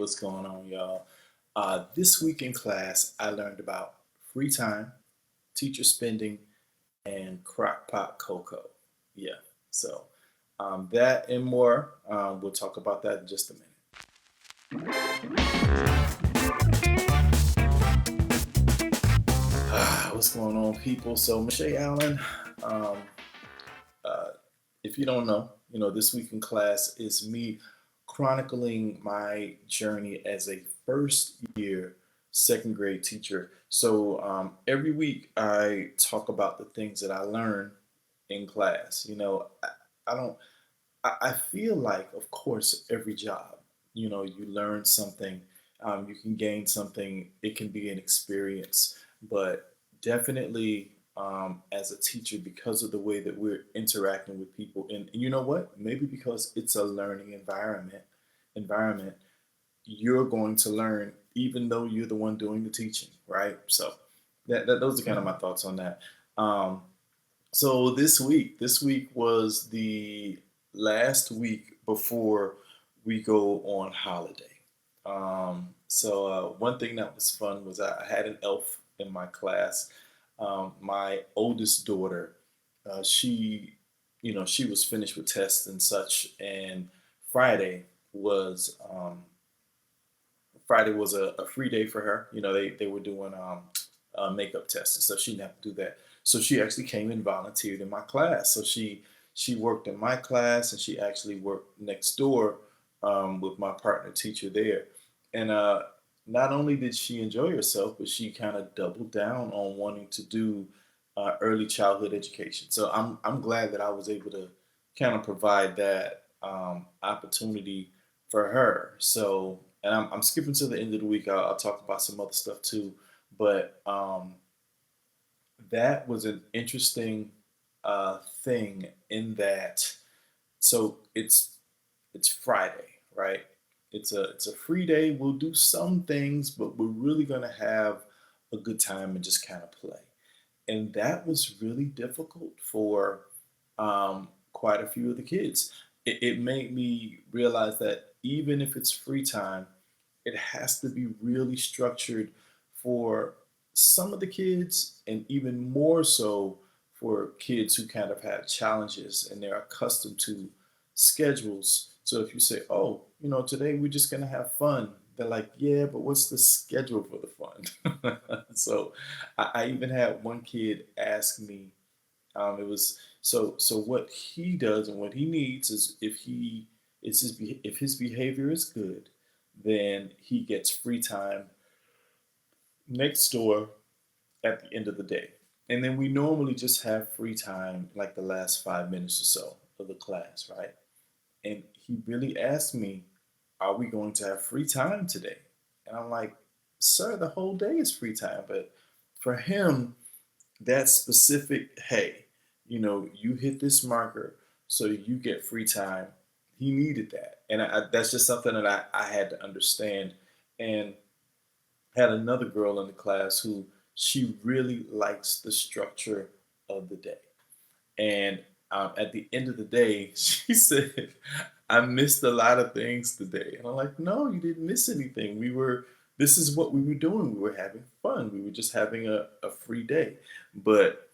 what's going on, y'all? This week in class, I learned about free time, teacher spending, and crock-pot cocoa. Yeah, so that and more. We'll talk about that in just a minute. What's going on, people? So, Michelle Allen, um, uh, if you don't know, this week in class is me chronicling my journey as a first year second grade teacher. So every week I talk about the things that I learned in class. I don't, I feel like, of course, every job, you learn something, you can gain something, it can be an experience, but definitely as a teacher, because of the way that we're interacting with people, and you know what? Maybe because it's a learning environment, you're going to learn even though you're the one doing the teaching, right? So those are kind of my thoughts on that. Um, so this week was the last week before we go on holiday. So one thing that was fun was I had an elf in my class. My oldest daughter, she, she was finished with tests and such, and Friday was um, Friday was a free day for her. They were doing makeup tests and stuff. She didn't have to do that. So she actually came and volunteered in my class. So she worked in my class and she actually worked next door with my partner teacher there. And not only did she enjoy herself, but she kind of doubled down on wanting to do early childhood education. So I'm glad that I was able to kind of provide that opportunity for her. So, and I'm skipping to the end of the week. I'll talk about some other stuff too, but that was an interesting thing in that. So it's Friday, right? It's a free day. We'll do some things, but we're really gonna have a good time and just kind of play. And that was really difficult for quite a few of the kids. It made me realize that even if it's free time, it has to be really structured for some of the kids, and even more so for kids who kind of have challenges and they're accustomed to schedules. So if you say, oh, today we're just going to have fun, they're like, yeah, but what's the schedule for the fun? So I even had one kid ask me, it was so what he does and what he needs is if his behavior is good, then he gets free time next door at the end of the day. And then we normally just have free time like the last 5 minutes or so of the class, right? And he really asked me, are we going to have free time today? And I'm like, sir, the whole day is free time. But for him, that specific, hey, you hit this marker, so you get free time. He needed that. And that's just something that I had to understand. And had another girl in the class who she really likes the structure of the day. And at the end of the day, she said, I missed a lot of things today. And I'm like, no, you didn't miss anything. This is what we were doing. We were having fun. We were just having a free day. But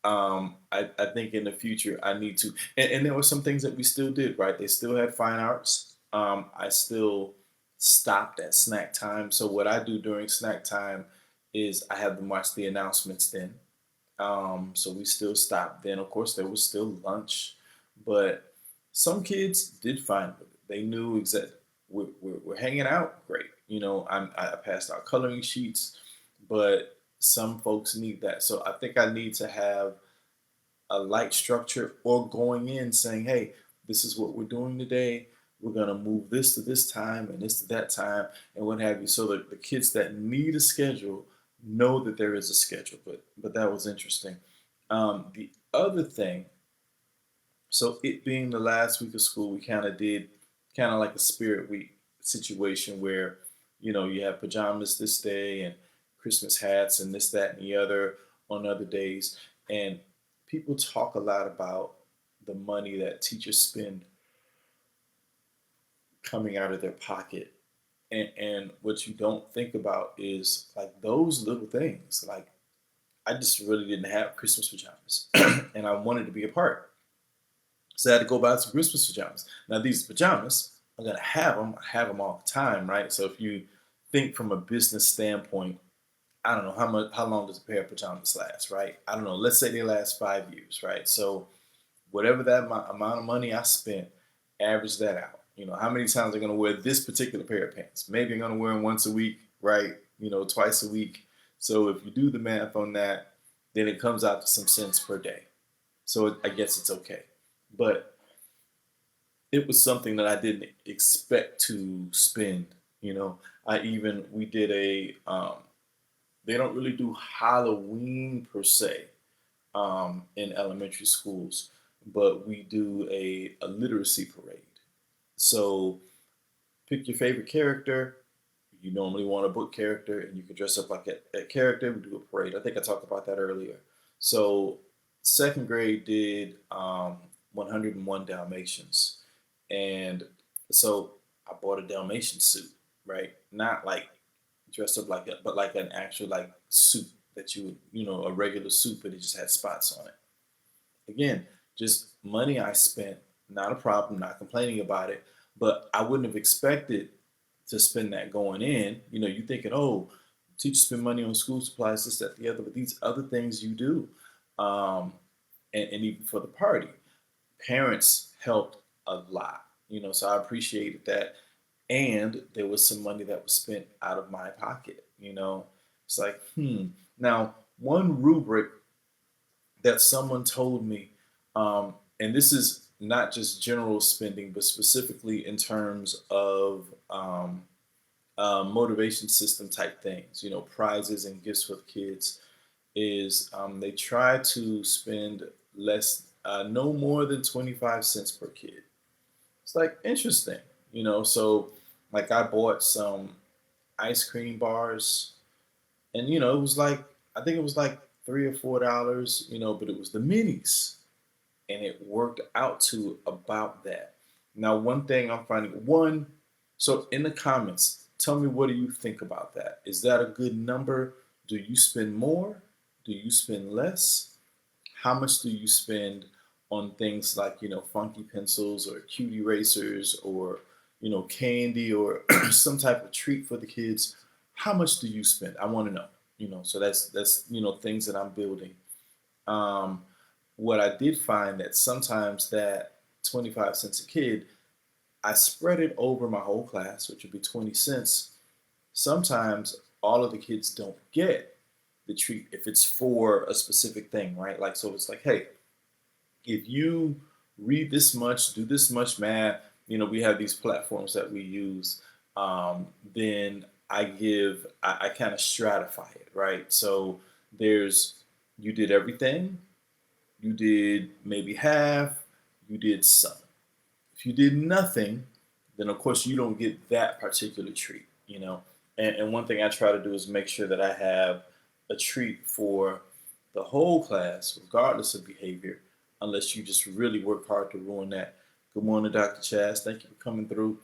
I think in the future, I need to, and there were some things that we still did, right? They still had fine arts. I still stopped at snack time. So what I do during snack time is I have them watch the announcements then. So we still stopped. Then, of course, there was still lunch, but some kids did fine with it. They knew exactly we're hanging out. Great. I passed out coloring sheets, but some folks need that. So I think I need to have a light structure or going in saying, hey, this is what we're doing today. We're going to move this to this time and this to that time and what have you. So that the kids that need a schedule know that there is a schedule. But that was interesting. The other thing, so it being the last week of school, we kind of did kind of like a spirit week situation where, you have pajamas this day and Christmas hats and this, that, and the other on other days. And people talk a lot about the money that teachers spend coming out of their pocket And what you don't think about is like those little things. Like I just really didn't have Christmas pajamas, and I wanted to be a part. So I had to go buy some Christmas pajamas. Now these pajamas, I'm gonna have them. I have them all the time, right? So if you think from a business standpoint, I don't know how long does a pair of pajamas last, right? I don't know. Let's say they last 5 years, right? So whatever that amount of money I spent, average that out. How many times I'm gonna wear this particular pair of pants? Maybe I'm gonna wear them once a week, right? Twice a week. So if you do the math on that, then it comes out to some cents per day. So I guess it's okay. But it was something that I didn't expect to spend. We did they don't really do Halloween per se in elementary schools, but we do a literacy parade. So pick your favorite character. You normally want a book character, and you can dress up like that character. We do a parade. I think I talked about that earlier. So second grade did 101 Dalmatians, and so I bought a Dalmatian suit, right? Not like dressed up like that, but like an actual like suit that you would, a regular suit, but it just had spots on it. Again, just money I spent, not a problem, not complaining about it, but I wouldn't have expected to spend that going in. You thinking, oh, teachers spend money on school supplies, this, that, the other, but these other things you do, um, and even for the party, parents helped a lot. So I appreciated that, and there was some money that was spent out of my pocket. It's like, Now, one rubric that someone told me, and this is not just general spending, but specifically in terms of motivation system type things, prizes and gifts for the kids, is they try to spend no more than 25 cents per kid. It's like interesting, so like I bought some ice cream bars, and it was like, I think it was like $3 or $4, but it was the minis, and it worked out to about that. Now, one thing I'm finding, so in the comments, tell me, what do you think about that? Is that a good number? Do you spend more? Do you spend less? How much do you spend on things like, funky pencils or cute erasers, or, candy, or some type of treat for the kids? How much do you spend? I want to know, so that's, things that I'm building. Um, what I did find that sometimes that 25 cents a kid, I spread it over my whole class, which would be 20 cents. Sometimes all of the kids don't get the treat if it's for a specific thing, right? Like, so it's like, hey, if you read this much, do this much math, we have these platforms that we use, then I kind of stratify it, right? So you did everything, you did maybe half, you did some. If you did nothing, then of course you don't get that particular treat. And one thing I try to do is make sure that I have a treat for the whole class, regardless of behavior, unless you just really work hard to ruin that. Good morning, Dr. Chaz. Thank you for coming through.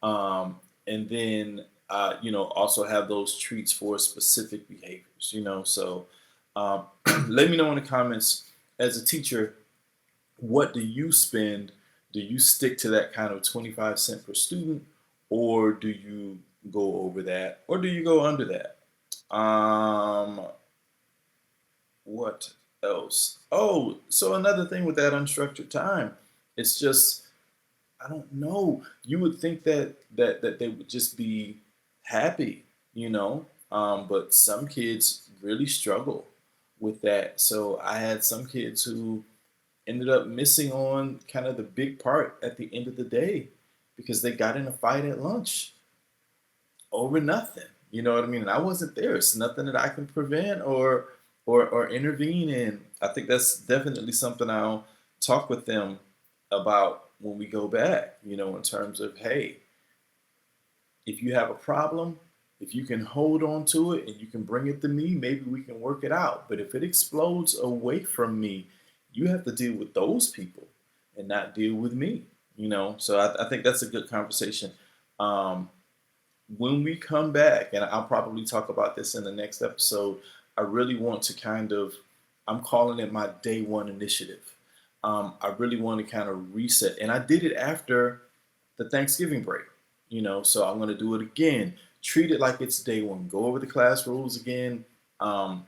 And then, also have those treats for specific behaviors. So let me know in the comments, as a teacher, what do you spend? Do you stick to that kind of 25 cent per student, or do you go over that, or do you go under that? What else? Oh, so another thing with that unstructured time, it's just, I don't know. You would think that they would just be happy, but some kids really struggle with that. So I had some kids who ended up missing on kind of the big part at the end of the day because they got in a fight at lunch over nothing. You know what I mean? And I wasn't there. It's nothing that I can prevent or intervene in. I think that's definitely something I'll talk with them about when we go back, in terms of, hey, if you have a problem, if you can hold on to it and you can bring it to me, maybe we can work it out. But if it explodes away from me, you have to deal with those people and not deal with me. So I think that's a good conversation. Um, when we come back, and I'll probably talk about this in the next episode, I really want to kind of, I'm calling it my day one initiative. I really want to kind of reset. And I did it after the Thanksgiving break, so I'm going to do it again. Treat it like it's day one. Go over the class rules again. Um,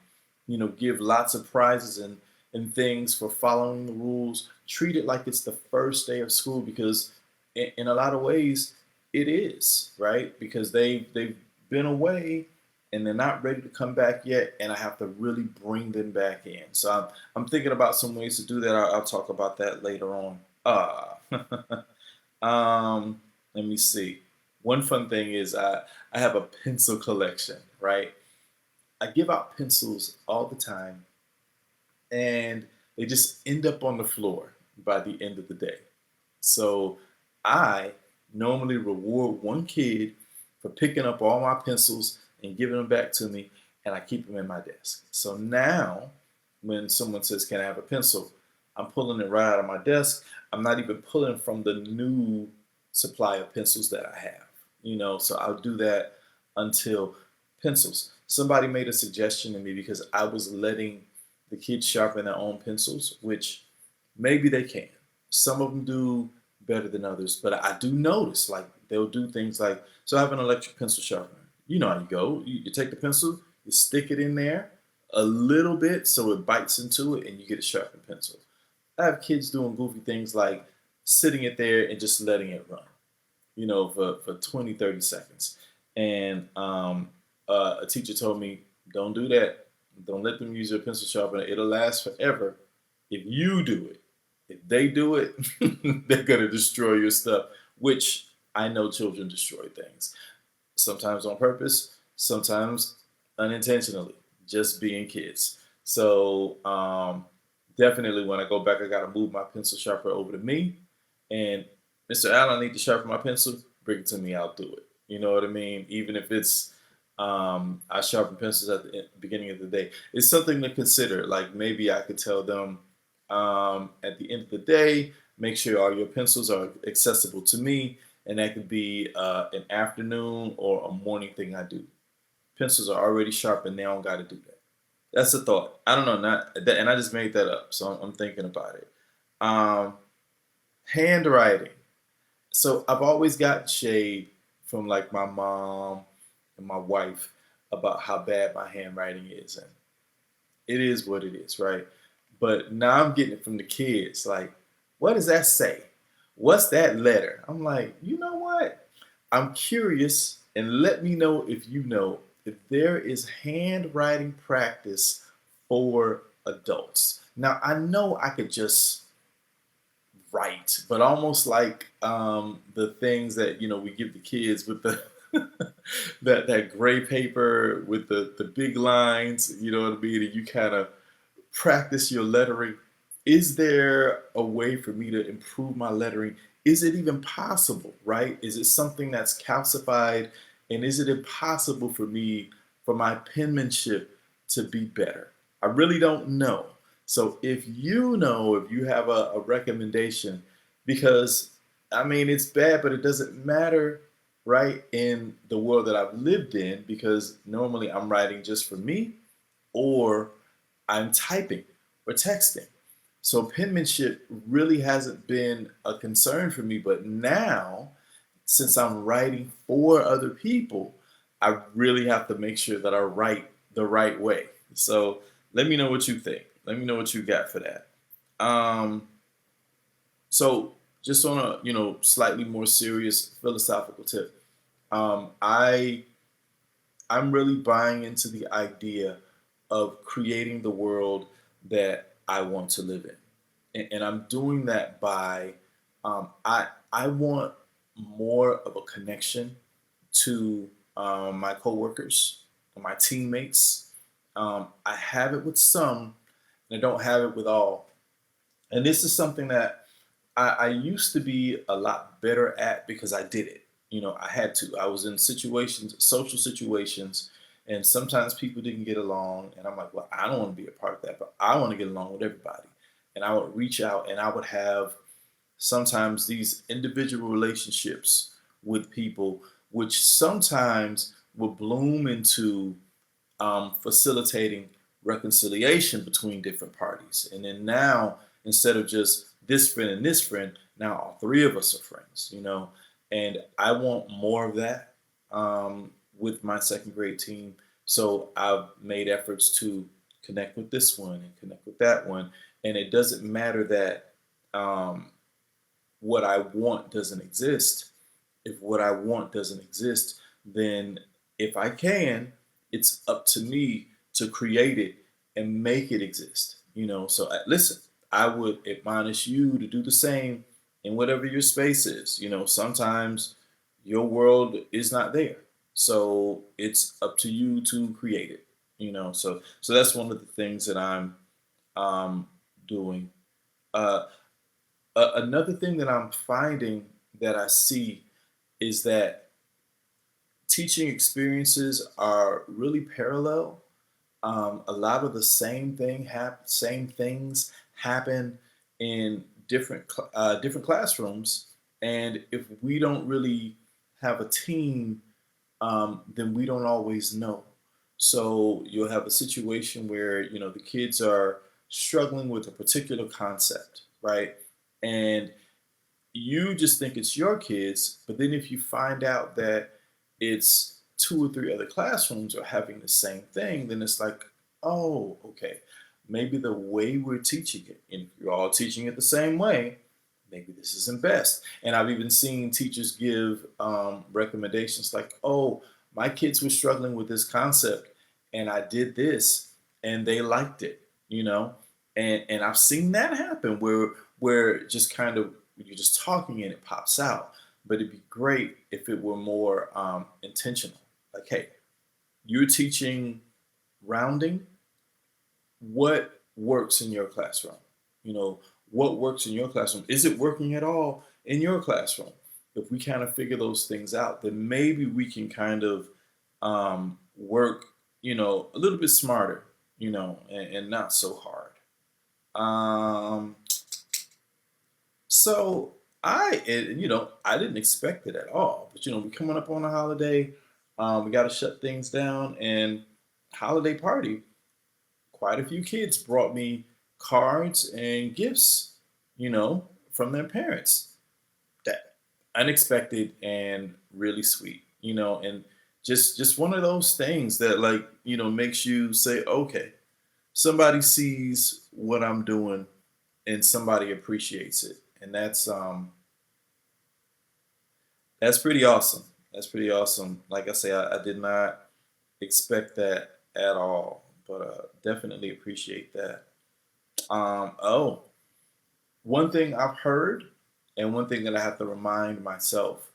give lots of prizes and things for following the rules. Treat it like it's the first day of school because, in a lot of ways, it is right because they've been away and they're not ready to come back yet, and I have to really bring them back in. So I'm thinking about some ways to do that. I'll talk about that later on. Let me see. One fun thing is I have a pencil collection, right? I give out pencils all the time, and they just end up on the floor by the end of the day. So I normally reward one kid for picking up all my pencils and giving them back to me, and I keep them in my desk. So now, when someone says, "Can I have a pencil?" I'm pulling it right out of my desk. I'm not even pulling from the new supply of pencils that I have. So I'll do that until pencils. Somebody made a suggestion to me because I was letting the kids sharpen their own pencils, which maybe they can. Some of them do better than others, but I do notice like they'll do things like, so I have an electric pencil sharpener. You know how you go. You take the pencil, you stick it in there a little bit so it bites into it and you get a sharpened pencil. I have kids doing goofy things like sitting it there and just letting it run, for 20, 30 seconds. And a teacher told me, don't do that. Don't let them use your pencil sharpener. It'll last forever if you do it. If they do it, they're going to destroy your stuff, which I know children destroy things. Sometimes on purpose, sometimes unintentionally, just being kids. So definitely when I go back, I got to move my pencil sharpener over to me. And Mr. Allen, I need to sharpen my pencil. Bring it to me. I'll do it. You know what I mean? Even if it's I sharpen pencils at the beginning of the day. It's something to consider. Like maybe I could tell them at the end of the day, make sure all your pencils are accessible to me, and that could be an afternoon or a morning thing I do. Pencils are already sharpened; they don't got to do that. That's a thought. I don't know, not that, and I just made that up, so I'm thinking about it. Um, Handwriting. So I've always gotten shade from like my mom and my wife about how bad my handwriting is, and it is what it is, right? But now I'm getting it from the kids. Like, what does that say? What's that letter? I'm like, you know what? I'm curious, and let me know if you know if there is handwriting practice for adults. Now, I know I could just write, but almost like the things that we give the kids with the that gray paper with the big lines, you know what I mean? And you kind of practice your lettering. Is there a way for me to improve my lettering? Is it even possible, right? Is it something that's calcified? And is it impossible for me, for my penmanship to be better? I really don't know. So if you know, if you have a recommendation, because I mean, it's bad, but it doesn't matter, right? In the world that I've lived in, because normally I'm writing just for me or I'm typing or texting. So penmanship really hasn't been a concern for me. But now, since I'm writing for other people, I really have to make sure that I write the right way. So let me know what you think. Let me know what you got for that. Um, so just on a slightly more serious philosophical tip, I I'm really buying into the idea of creating the world that I want to live in, and I'm doing that by I want more of a connection to my coworkers and my teammates. I have it with some, and I don't have it with all. And this is something that I used to be a lot better at because I did it. I had to. I was in situations, social situations, and sometimes people didn't get along. And I'm like, well, I don't want to be a part of that, but I want to get along with everybody. And I would reach out and I would have sometimes these individual relationships with people which sometimes will bloom into facilitating reconciliation between different parties. And then now, instead of just this friend and this friend, now all three of us are friends, And I want more of that with my second grade team. So I've made efforts to connect with this one and connect with that one. And it doesn't matter that um, what I want doesn't exist. If what I want doesn't exist, then if I can, it's up to me to create it and make it exist. So listen, I would admonish you to do the same in whatever your space is. Sometimes your world is not there, so it's up to you to create it. So that's one of the things that I'm um, doing. Uh, Another thing that I'm finding that I see is that teaching experiences are really parallel. A lot of the same things happen in different classrooms, and if we don't really have a team, then we don't always know. So you'll have a situation where the kids are struggling with a particular concept, right? And you just think it's your kids, but then if you find out that it's two or three other classrooms are having the same thing, then it's like, oh, okay, maybe the way we're teaching it, and if you're all teaching it the same way, maybe this isn't best. And I've even seen teachers give recommendations like, oh, my kids were struggling with this concept, and I did this, and they liked it, and I've seen that happen where just kind of you're just talking and it pops out. But it'd be great if it were more intentional. Like, hey, you're teaching rounding. What works in your classroom? You know, what works in your classroom? Is it working at all in your classroom? If we kind of figure those things out, then maybe we can kind of work, a little bit smarter, and not so hard. Um, So I didn't expect it at all. But we're coming up on a holiday. We got to shut things down, and holiday party. Quite a few kids brought me cards and gifts, from their parents. That unexpected and really sweet, and just one of those things that makes you say, okay, somebody sees what I'm doing and somebody appreciates it, and that's pretty awesome. That's pretty awesome. Like I say, I did not expect that at all, but definitely appreciate that. Oh, one thing I've heard, and one thing that I have to remind myself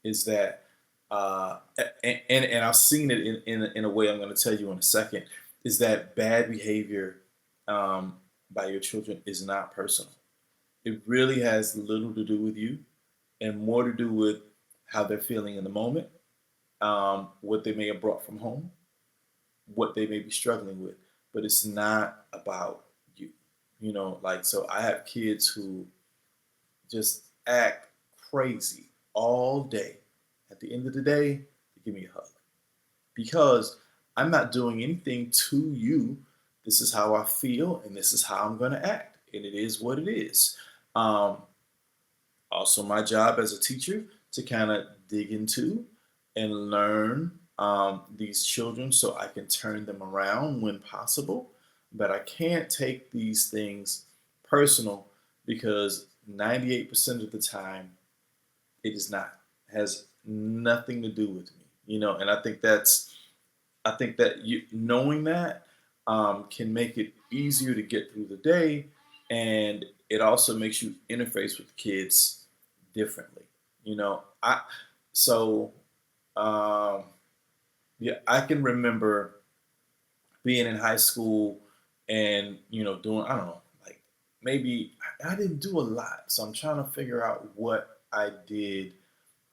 is that, and I've seen it in a way I'm going to tell you in a second, is that bad behavior by your children is not personal. It really has little to do with you and more to do with how they're feeling in the moment, what they may have brought from home, what they may be struggling with. But it's not about you. So I have kids who just act crazy all day. At the end of the day, they give me a hug because I'm not doing anything to you. This is how I feel, and this is how I'm going to act, and it is what it is. Um, Also, my job as a teacher to kind of dig into and learn these children so I can turn them around when possible. But I can't take these things personal because 98% of the time it is not. It has nothing to do with me, and I think that you knowing that can make it easier to get through the day, and it also makes you interface with kids differently. I so um, yeah, I can remember being in high school and doing, I don't know, like maybe I didn't do a lot, so I'm trying to figure out what I did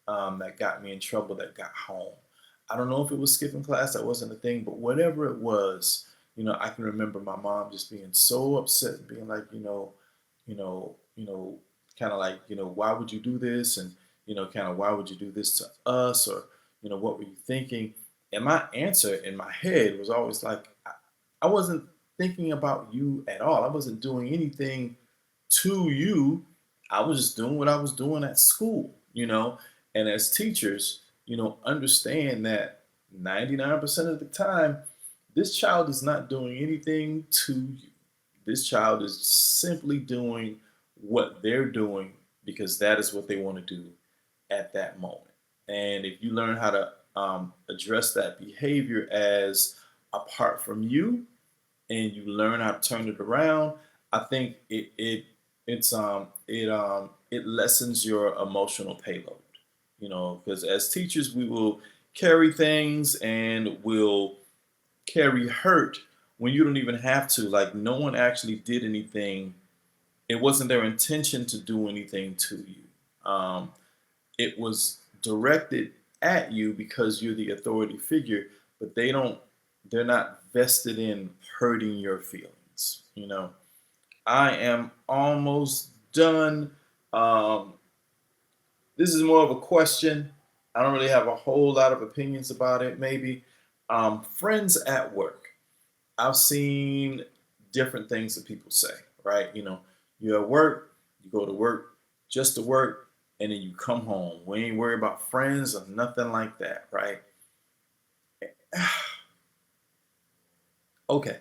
that got me in trouble, that got home. I don't know if it was skipping class, that wasn't a thing, but whatever it was, I can remember my mom just being so upset and being like, you know, you know, kind of like, why would you do this? And, kind of, why would you do this to us? Or What were you thinking? And my answer in my head was always like, I wasn't thinking about you at all. I wasn't doing anything to you. I was just doing what I was doing at school. And as teachers, understand that 99% of the time, this child is not doing anything to you. This child is simply doing what they're doing because that is what they want to do at that moment. And if you learn how to address that behavior as apart from you, and you learn how to turn it around, I think it lessens your emotional payload. Because as teachers, we will carry things and will carry hurt when you don't even have to. Like no one actually did anything. It wasn't their intention to do anything to you. It was directed at you because you're the authority figure, but they're not vested in hurting your feelings. I am almost done. Um, this is more of a question. I don't really have a whole lot of opinions about it, maybe. Friends at work. I've seen different things that people say, right? You're at work, you go to work just to work, and then you come home. We ain't worried about friends or nothing like that, right? Okay,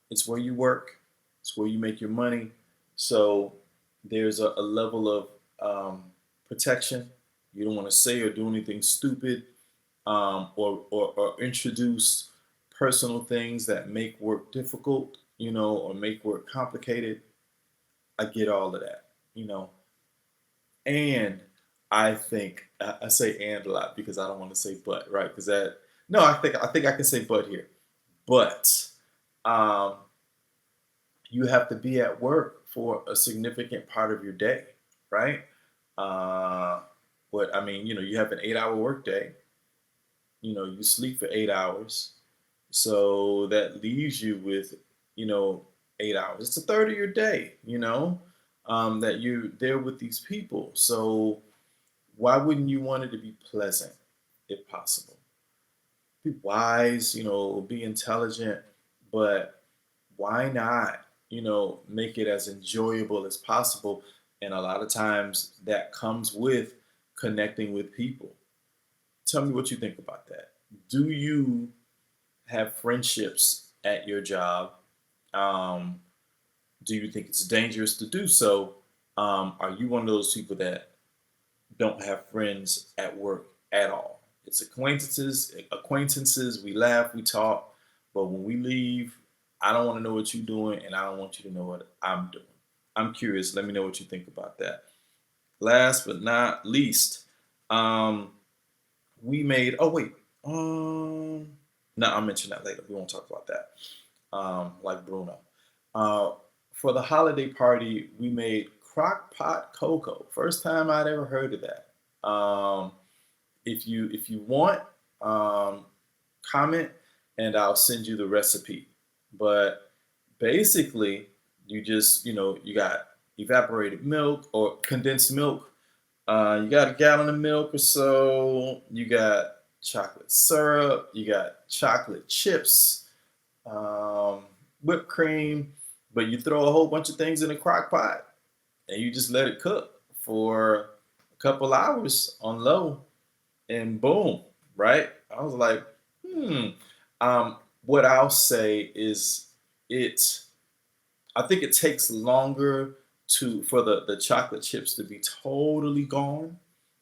it's where you work, it's where you make your money. So there's a level of protection. You don't want to say or do anything stupid, or introduce personal things that make work difficult, or make work complicated. I get all of that, you know. And I think I say and a lot because I don't want to say but, right? Because that no, I think I can say but here. But um, you have to be at work for a significant part of your day, right? Uh, but I mean, you have an 8-hour workday. You sleep for 8 hours, so that leaves you with, you know, 8 hours. It's a third of your day, that you're there with these people. So why wouldn't you want it to be pleasant if possible? Be wise, be intelligent, but why not, make it as enjoyable as possible? And a lot of times that comes with connecting with people. Tell me what you think about that. Do you have friendships at your job? Um, do you think it's dangerous to do so? Are you one of those people that don't have friends at work at all? It's acquaintances. We laugh, we talk, but when we leave, I don't want to know what you're doing, and I don't want you to know what I'm doing. I'm curious. Let me know what you think about that. Last but not least, um, we made. Oh wait, no, I'll mention that later. We won't talk about that. Like Bruno. Uh, for the holiday party, we made crock-pot cocoa. First time I'd ever heard of that. If you want, um, comment and I'll send you the recipe. But basically, you got evaporated milk or condensed milk. You got a gallon of milk or so. You got chocolate syrup. You got chocolate chips, um, whipped cream. But you throw a whole bunch of things in a crock pot and you just let it cook for a couple hours on low, and boom, right? I was like, hmm. What I'll say is it. I think it takes longer for the chocolate chips to be totally gone,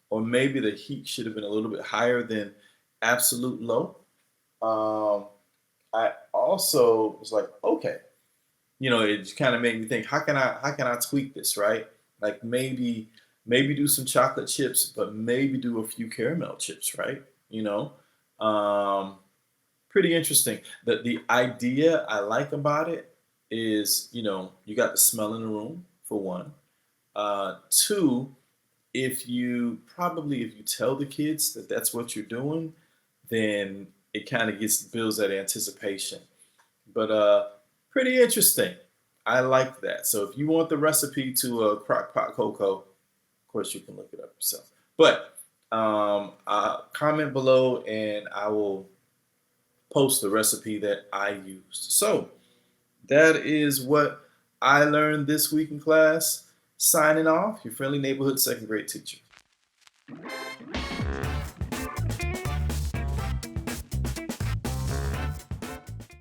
or maybe the heat should have been a little bit higher than absolute low. Um, I also was like, okay, it kind of made me think, how can I tweak this, right? Like maybe do some chocolate chips, but maybe do a few caramel chips, right? You know, um, Pretty interesting. The idea I like about it is, you got the smell in the room for one. Two, if you tell the kids that that's what you're doing, then it kind of gets builds that anticipation. But pretty interesting. I like that. So if you want the recipe to crock pot cocoa, of course you can look it up yourself. But Comment below and I will post the recipe that I used. So that is what I learned this week in class. Signing off, your friendly neighborhood second grade teacher.